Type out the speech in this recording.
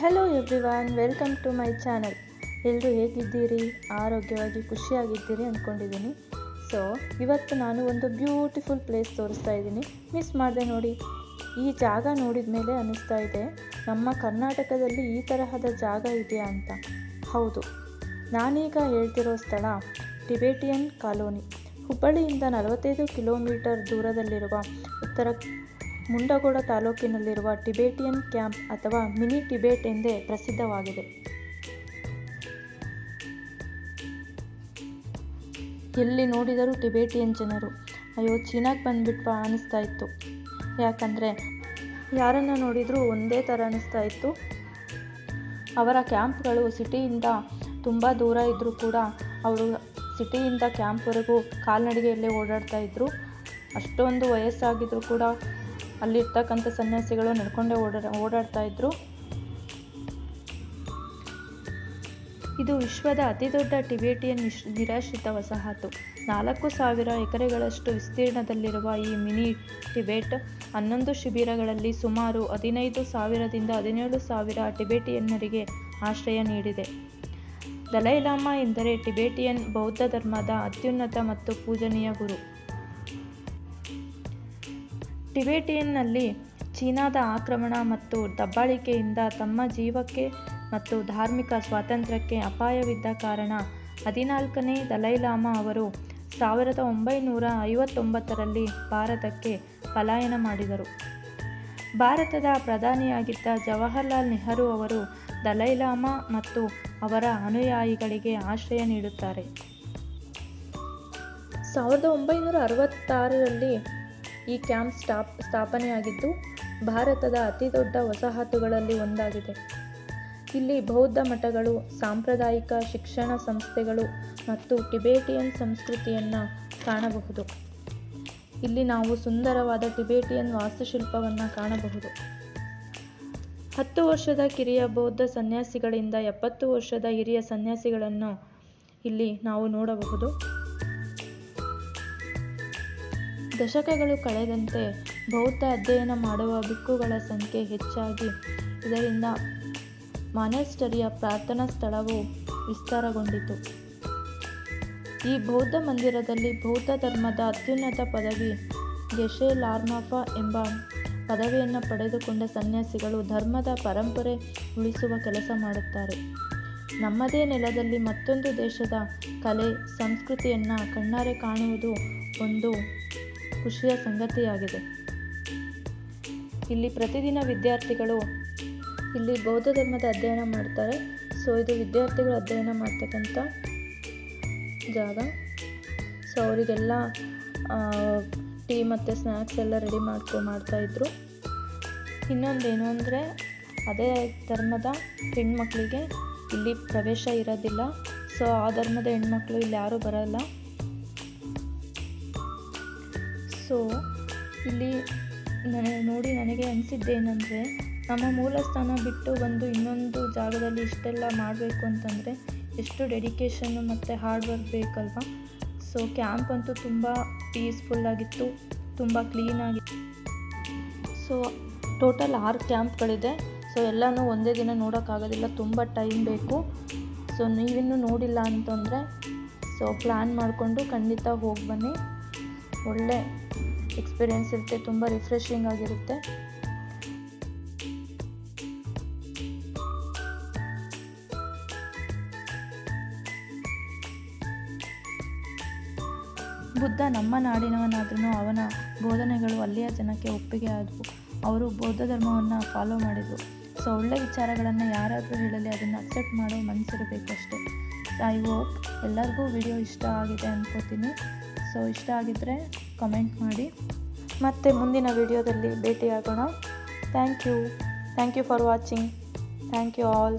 Hello everyone, welcome to my channel. ಎಲ್ಲರೂ ಹೇಗಿದ್ದೀರಿ? ಆರೋಗ್ಯವಾಗಿ ಖುಷಿಯಾಗಿದ್ದೀರಿ ಅಂದ್ಕೊಂಡಿದ್ದೀನಿ. ಸೊ ಇವತ್ತು ನಾನು ಒಂದು ಬ್ಯೂಟಿಫುಲ್ ಪ್ಲೇಸ್ ತೋರಿಸ್ತಾ ಇದ್ದೀನಿ. ಮಿಸ್ ಮಾಡಿದೆ ನೋಡಿ. ಈ ಜಾಗ ನೋಡಿದ ಮೇಲೆ ಅನ್ನಿಸ್ತಾ ಇದೆ, ನಮ್ಮ ಕರ್ನಾಟಕದಲ್ಲಿ ಈ ತರಹದ ಜಾಗ ಇದೆಯಾ ಅಂತ. ಹೌದು, ನಾನೀಗ ಹೇಳ್ತಿರೋ ಸ್ಥಳ ಟಿಬೇಟಿಯನ್ ಕಾಲೋನಿ. ಹುಬ್ಬಳ್ಳಿಯಿಂದ 45 ಕಿಲೋಮೀಟರ್ ದೂರದಲ್ಲಿರುವ ಉತ್ತರ ಮುಂಡಗೋಡ ತಾಲೂಕಿನಲ್ಲಿರುವ ಟಿಬೇಟಿಯನ್ ಕ್ಯಾಂಪ್ ಅಥವಾ ಮಿನಿ ಟಿಬೇಟ್ ಎಂದೇ ಪ್ರಸಿದ್ಧವಾಗಿದೆ. ಎಲ್ಲಿ ನೋಡಿದರೂ ಟಿಬೇಟಿಯನ್ ಜನರು. ಅಯ್ಯೋ, ಚೀನಾಕ್ಕೆ ಬಂದುಬಿಟ್ವಾ ಅನ್ನಿಸ್ತಾ ಇತ್ತು. ಯಾಕಂದರೆ ಯಾರನ್ನು ನೋಡಿದರೂ ಒಂದೇ ಥರ ಅನ್ನಿಸ್ತಾ ಇತ್ತು. ಅವರ ಕ್ಯಾಂಪ್ಗಳು ಸಿಟಿಯಿಂದ ತುಂಬ ದೂರ ಇದ್ದರೂ ಕೂಡ ಅವರು ಸಿಟಿಯಿಂದ ಕ್ಯಾಂಪ್ವರೆಗೂ ಕಾಲ್ನಡಿಗೆಯಲ್ಲೇ ಓಡಾಡ್ತಾ ಇದ್ದರು. ಅಷ್ಟೊಂದು ವಯಸ್ಸಾಗಿದ್ದರೂ ಕೂಡ ಅಲ್ಲಿರ್ತಕ್ಕಂಥ ಸನ್ಯಾಸಿಗಳು ನಡ್ಕೊಂಡೇ ಓಡಾಡ್ತಾ ಇದ್ರು. ಇದು ವಿಶ್ವದ ಅತಿದೊಡ್ಡ ಟಿಬೇಟಿಯನ್ ನಿರಾಶ್ರಿತ ವಸಾಹತು. 4,000 ಎಕರೆಗಳಷ್ಟು ವಿಸ್ತೀರ್ಣದಲ್ಲಿರುವ ಈ ಮಿನಿ ಟಿಬೇಟ್ 11 ಶಿಬಿರಗಳಲ್ಲಿ ಸುಮಾರು 15,000ದಿಂದ 17,000 ಟಿಬೇಟಿಯನ್ನರಿಗೆ ಆಶ್ರಯ ನೀಡಿದೆ. ದಲೈಲಾಮಾ ಎಂದರೆ ಟಿಬೇಟಿಯನ್ ಬೌದ್ಧ ಧರ್ಮದ ಅತ್ಯುನ್ನತ ಮತ್ತು ಪೂಜನೀಯ ಗುರು. ಟಿಬೇಟಿಯನ್ನಲ್ಲಿ ಚೀನಾದ ಆಕ್ರಮಣ ಮತ್ತು ದಬ್ಬಾಳಿಕೆಯಿಂದ ತಮ್ಮ ಜೀವಕ್ಕೆ ಮತ್ತು ಧಾರ್ಮಿಕ ಸ್ವಾತಂತ್ರ್ಯಕ್ಕೆ ಅಪಾಯವಿದ್ದ ಕಾರಣ 14ನೇ ದಲೈಲಾಮಾ ಅವರು 1959ರಲ್ಲಿ ಭಾರತಕ್ಕೆ ಪಲಾಯನ ಮಾಡಿದರು. ಭಾರತದ ಪ್ರಧಾನಿಯಾಗಿದ್ದ ಜವಾಹರ್ಲಾಲ್ ನೆಹರು ಅವರು ದಲೈಲಾಮಾ ಮತ್ತು ಅವರ ಅನುಯಾಯಿಗಳಿಗೆ ಆಶ್ರಯ ನೀಡುತ್ತಾರೆ. 1966ರಲ್ಲಿ ಈ ಕ್ಯಾಂಪ್ ಸ್ಥಾಪನೆಯಾಗಿದ್ದು ಭಾರತದ ಅತಿದೊಡ್ಡ ವಸಾಹತುಗಳಲ್ಲಿ ಒಂದಾಗಿದೆ. ಇಲ್ಲಿ ಬೌದ್ಧ ಮಠಗಳು, ಸಾಂಪ್ರದಾಯಿಕ ಶಿಕ್ಷಣ ಸಂಸ್ಥೆಗಳು ಮತ್ತು ಟಿಬೇಟಿಯನ್ ಸಂಸ್ಕೃತಿಯನ್ನು ಕಾಣಬಹುದು. ಇಲ್ಲಿ ನಾವು ಸುಂದರವಾದ ಟಿಬೇಟಿಯನ್ ವಾಸ್ತುಶಿಲ್ಪವನ್ನು ಕಾಣಬಹುದು. 10 ವರ್ಷದ ಕಿರಿಯ ಬೌದ್ಧ ಸನ್ಯಾಸಿಗಳಿಂದ 70 ವರ್ಷದ ಹಿರಿಯ ಸನ್ಯಾಸಿಗಳನ್ನು ಇಲ್ಲಿ ನಾವು ನೋಡಬಹುದು. ದಶಕಗಳು ಕಳೆದಂತೆ ಬೌದ್ಧ ಅಧ್ಯಯನ ಮಾಡುವ ಭಿಕ್ಕುಗಳ ಸಂಖ್ಯೆ ಹೆಚ್ಚಾಗಿ ಇದರಿಂದ ಮಾನೆಸ್ಟರಿಯ ಪ್ರಾರ್ಥನಾ ಸ್ಥಳವು ವಿಸ್ತಾರಗೊಂಡಿತು. ಈ ಬೌದ್ಧ ಮಂದಿರದಲ್ಲಿ ಬೌದ್ಧ ಧರ್ಮದ ಅತ್ಯುನ್ನತ ಪದವಿ ಗೆಶೆ ಲಾರ್ಮಾಫಾ ಎಂಬ ಪದವಿಯನ್ನು ಪಡೆದುಕೊಂಡ ಸನ್ಯಾಸಿಗಳು ಧರ್ಮದ ಪರಂಪರೆ ಉಳಿಸುವ ಕೆಲಸ ಮಾಡುತ್ತಾರೆ. ನಮ್ಮದೇ ನೆಲದಲ್ಲಿ ಮತ್ತೊಂದು ದೇಶದ ಕಲೆ ಸಂಸ್ಕೃತಿಯನ್ನು ಕಣ್ಣಾರೆ ಕಾಣುವುದು ಒಂದು ಖುಷಿಯ ಸಂಗತಿಯಾಗಿದೆ. ಇಲ್ಲಿ ಪ್ರತಿದಿನ ವಿದ್ಯಾರ್ಥಿಗಳು ಇಲ್ಲಿ ಬೌದ್ಧ ಧರ್ಮದ ಅಧ್ಯಯನ ಮಾಡ್ತಾರೆ. ಸೊ ಇದು ವಿದ್ಯಾರ್ಥಿಗಳು ಅಧ್ಯಯನ ಮಾಡ್ತಕ್ಕಂಥ ಜಾಗ. ಸೊ ಅವರಿಗೆಲ್ಲ ಟೀ ಮತ್ತು ಸ್ನ್ಯಾಕ್ಸ್ ಎಲ್ಲ ರೆಡಿ ಮಾಡ್ತಾಯಿದ್ರು. ಇನ್ನೊಂದೇನು ಅಂದರೆ ಅದೇ ಧರ್ಮದ ಹೆಣ್ಮಕ್ಳಿಗೆ ಇಲ್ಲಿ ಪ್ರವೇಶ ಇರೋದಿಲ್ಲ. ಸೊ ಆ ಧರ್ಮದ ಹೆಣ್ಮಕ್ಳು ಇಲ್ಲಿ ಯಾರೂ ಬರೋಲ್ಲ. ಸೊ ಇಲ್ಲಿ ನೋಡಿ ನನಗೆ ಅನಿಸಿದ್ದೇನೆಂದರೆ, ನಮ್ಮ ಮೂಲ ಸ್ಥಾನ ಬಿಟ್ಟು ಬಂದು ಇನ್ನೊಂದು ಜಾಗದಲ್ಲಿ ಇಷ್ಟೆಲ್ಲ ಮಾಡಬೇಕು ಅಂತಂದರೆ ಎಷ್ಟು ಡೆಡಿಕೇಶನ್ನು ಮತ್ತು ಹಾರ್ಡ್ ವರ್ಕ್ ಬೇಕಲ್ವ. ಸೊ ಕ್ಯಾಂಪ್ ಅಂತೂ ತುಂಬ ಪೀಸ್ಫುಲ್ಲಾಗಿತ್ತು, ತುಂಬ ಕ್ಲೀನಾಗಿತ್ತು. ಸೊ ಟೋಟಲ್ 6 ಕ್ಯಾಂಪ್ಗಳಿದೆ. ಸೊ ಎಲ್ಲನೂ ಒಂದೇ ದಿನ ನೋಡೋಕ್ಕಾಗೋದಿಲ್ಲ, ತುಂಬ ಟೈಮ್ ಬೇಕು. ಸೊ ನೀವಿನ್ನೂ ನೋಡಿಲ್ಲ ಅಂತಂದರೆ ಸೊ ಪ್ಲ್ಯಾನ್ ಮಾಡಿಕೊಂಡು ಖಂಡಿತ ಹೋಗಿ ಬನ್ನಿ. ಒಳ್ಳೆ ಎಕ್ಸ್ಪೀರಿಯೆನ್ಸ್ ಇರುತ್ತೆ, ತುಂಬ ರಿಫ್ರೆಶಿಂಗ್ ಆಗಿರುತ್ತೆ. ಬುದ್ಧ ನಮ್ಮ ನಾಡಿನವನಾದ್ರೂ ಅವನ ಬೋಧನೆಗಳು ಅಲ್ಲಿಯ ಜನಕ್ಕೆ ಒಪ್ಪಿಗೆ ಆದವು. ಅವರು ಬೌದ್ಧ ಧರ್ಮವನ್ನು ಫಾಲೋ ಮಾಡಿದರು. ಸೊ ಒಳ್ಳೆ ವಿಚಾರಗಳನ್ನು ಯಾರಾದರೂ ಹೇಳಲಿ ಅದನ್ನು ಅಕ್ಸೆಪ್ಟ್ ಮಾಡೋ ಮನಸ್ಸಿರಬೇಕು ಅಷ್ಟೇ. ಐ ಹೋಪ್ ಎಲ್ಲರಿಗೂ ವಿಡಿಯೋ ಇಷ್ಟ ಆಗಿದೆ ಅಂದ್ಕೋತೀನಿ. ಸೊ ಇಷ್ಟ ಆಗಿದ್ದರೆ ಕಮೆಂಟ್ ಮಾಡಿ. ಮತ್ತೆ ಮುಂದಿನ ವಿಡಿಯೋದಲ್ಲಿ ಭೇಟಿಯಾಗೋಣ. Thank you for watching. Thank you all.